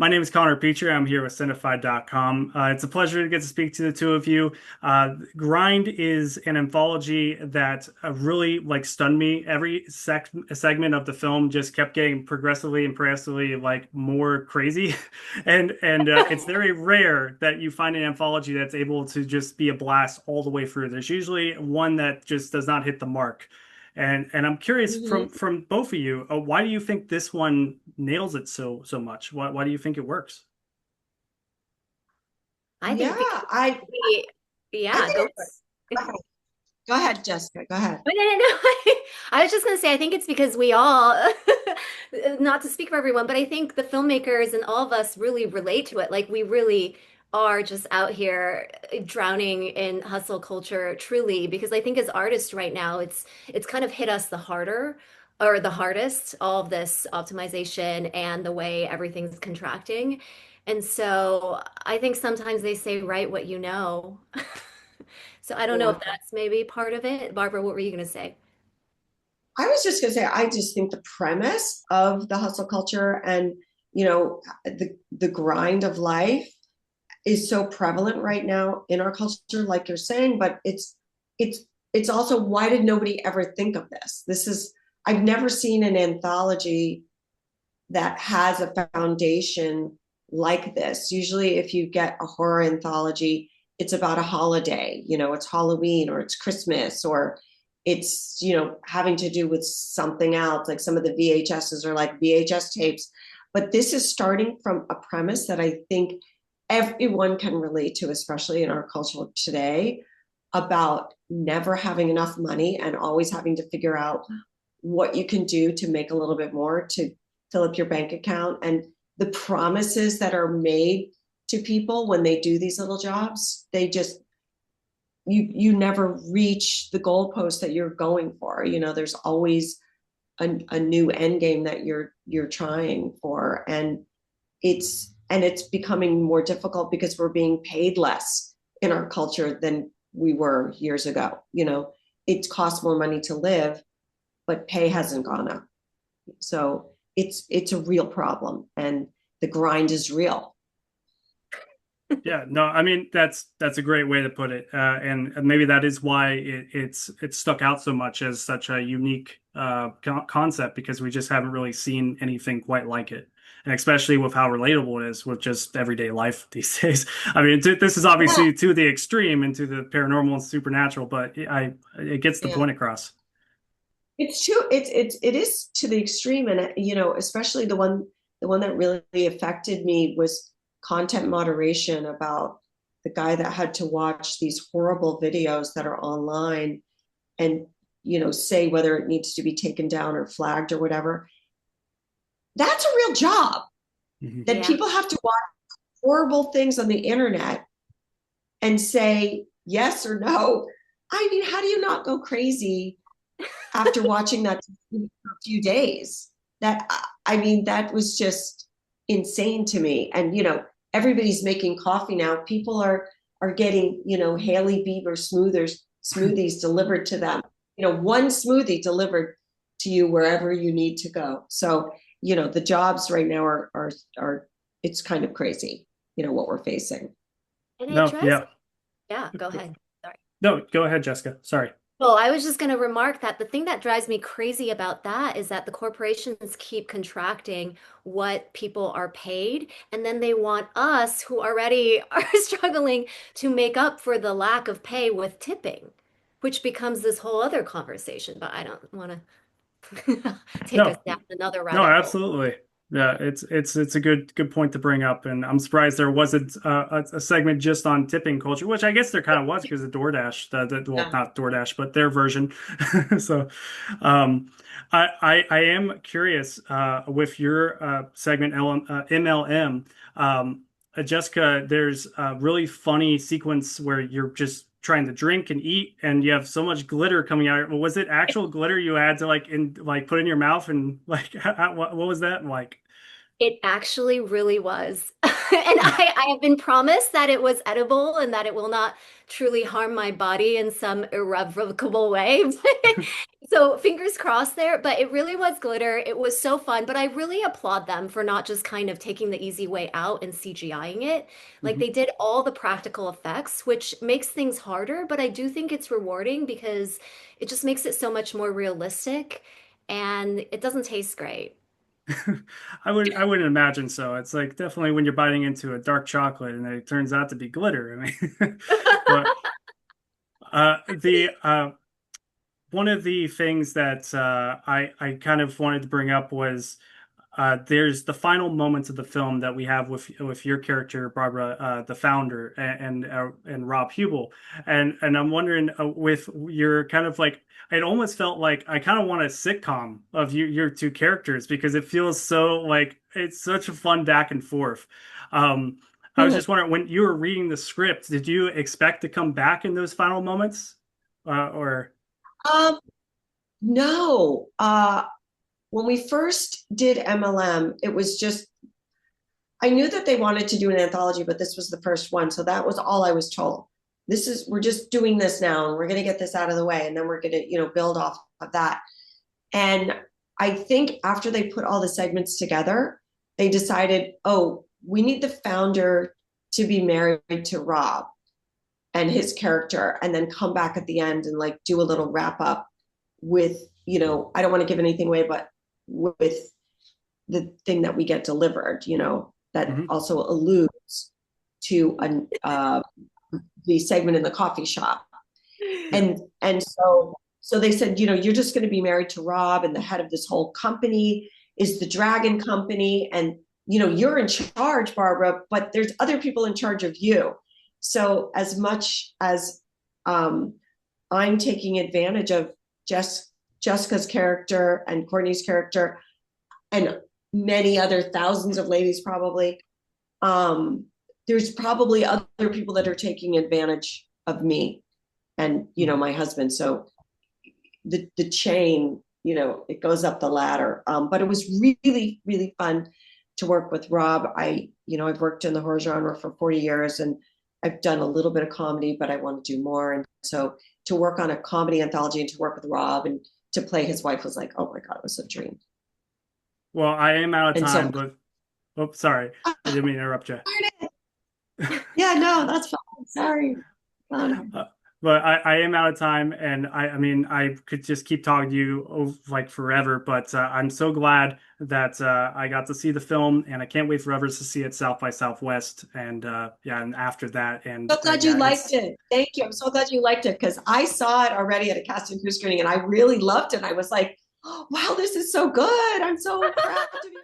My name is Connor Petrey. I'm here with Cinefied.com. It's a pleasure to get to speak to the two of you. Grind is an anthology that really stunned me. Every segment of the film just kept getting progressively more crazy, and it's very rare that you find an anthology that's able to just be a blast all the way through. There's usually one that just does not hit the mark. And I'm curious Mhm. from both of you, why do you think this one nails it so much? Why do you think it works? I Yeah, think because I we, I yeah, think go for it's it. go ahead, Jessica. Go ahead. No, no, no, no. I was just going to say, I think it's because we all, not to speak for everyone, but I think the filmmakers and all of us really relate to it. Like we really are just out here drowning in hustle culture, truly, because I think as artists right now, it's kind of hit us the harder or the hardest, all of this optimization and the way everything's contracting. And so I think sometimes they say, write what you know. So I don't know Yeah. if that's maybe part of it. Barbara, what were you going to say? I was just gonna say, I just think the premise of the hustle culture and the grind of life is so prevalent right now in our culture, like you're saying, but it's it's also why did nobody ever think of this? This is I've never seen an anthology that has a foundation like this. Usually, if you get a horror anthology, it's about a holiday, it's Halloween or it's Christmas or it's, having to do with something else. Like some of the VHSs are like VHS tapes. But this is starting from a premise that I think everyone can relate to, especially in our culture today, about never having enough money and always having to figure out what you can do to make a little bit more to fill up your bank account and the promises that are made to people when they do these little jobs. They just you never reach the goalpost that you're going for. There's always a new end game that you're trying for, and it's becoming more difficult because we're being paid less in our culture than we were years ago. It costs more money to live, but pay hasn't gone up. So it's a real problem, and the grind is real. Yeah, no, I mean that's a great way to put it, and maybe that is why it's stuck out so much as such a unique concept because we just haven't really seen anything quite like it, and especially with how relatable it is with just everyday life these days. I mean, this is Yeah, obviously to the extreme and to the paranormal and supernatural, but it gets the yeah. point across. It is to the extreme, and especially the one that really affected me was content moderation about the guy that had to watch these horrible videos that are online and say whether it needs to be taken down or flagged or whatever. That's a real job, Mhm. that Yeah. people have to watch horrible things on the internet and say yes or no. I mean, how do you not go crazy after watching that for a few days? I mean, that was just insane to me. And everybody's making coffee now. People are getting Haley Bieber smoothies delivered to them. One smoothie delivered to you wherever you need to go. So the jobs right now are it's kind of crazy. What we're facing. And it No, drives, yeah, yeah, go ahead. Sorry. no, go ahead, Jessica. Sorry. Well, I was just going to remark that the thing that drives me crazy about that is that the corporations keep contracting what people are paid, and then they want us who already are struggling to make up for the lack of pay with tipping, which becomes this whole other conversation. But I don't want to take us No, down another no, rabbit hole. absolutely. Yeah, it's a good point to bring up, and I'm surprised there wasn't a segment just on tipping culture, which I guess there kind of was because of DoorDash, well, Yeah. not DoorDash, but their version. So, um, I am curious with your segment MLM, Jessica. There's a really funny sequence where you're just trying to drink and eat, and you have so much glitter coming out. Was it actual glitter you had to put in your mouth and what was that like? It actually really was. I have been promised that it was edible and that it will not truly harm my body in some irrevocable way. So fingers crossed there, but it really was glitter. It was so fun, but I really applaud them for not just kind of taking the easy way out and CGIing it. Like Mhm. they did all the practical effects, which makes things harder, but I do think it's rewarding because it just makes it so much more realistic and it doesn't taste great. I wouldn't imagine so. It's like definitely when you're biting into a dark chocolate and it turns out to be glitter. I mean, but the one of the things that I kind of wanted to bring up was there's the final moments of the film that we have with your character Barbara, the founder, and Rob Hubel, and I'm wondering with your kind of like it almost felt like I kind of want a sitcom of your two characters because it feels so like it's such a fun back and forth. I was just wondering when you were reading the script, did you expect to come back in those final moments, or? Um, no. When we first did MLM, it was just I knew that they wanted to do an anthology, but this was the first one. So that was all I was told. We're just doing this now and we're going to get this out of the way. And then we're going to, build off of that. And I think after they put all the segments together, they decided, oh, we need the founder to be married to Rob and his character, and then come back at the end and like do a little wrap up with, I don't want to give anything away, but with the thing that we get delivered, that Mhm. also alludes to the segment in the coffee shop. Yeah. And so they said, you're just going to be married to Rob, and the head of this whole company is the Dragon Company, and you're in charge, Barbara, but there's other people in charge of you. So as much as um, I'm taking advantage of Jessica's character and Courtney's character, and many other thousands of ladies probably, um, there's probably other people that are taking advantage of me and Mhm. my husband. So the chain, it goes up the ladder. But it was really really fun to work with Rob. I've worked in the horror genre for 40 years, and I've done a little bit of comedy, but I want to do more. And so to work on a comedy anthology and to work with Rob and to play his wife was like, oh my god, it was a dream. Well, I am out of And time, so but oh, sorry, I didn't mean to interrupt you. yeah, no, that's fine. Sorry. Um, Uh, but I am out of time, and I mean, I could just keep talking to you like forever. But I'm so glad that I got to see the film, and I can't wait for others to see it South by Southwest, and yeah, and after that, and so glad you yeah, liked it's it. Thank you. I'm so glad you liked it because I saw it already at a cast and crew screening and I really loved it. I was like, oh, wow, this is so good. I'm so proud to be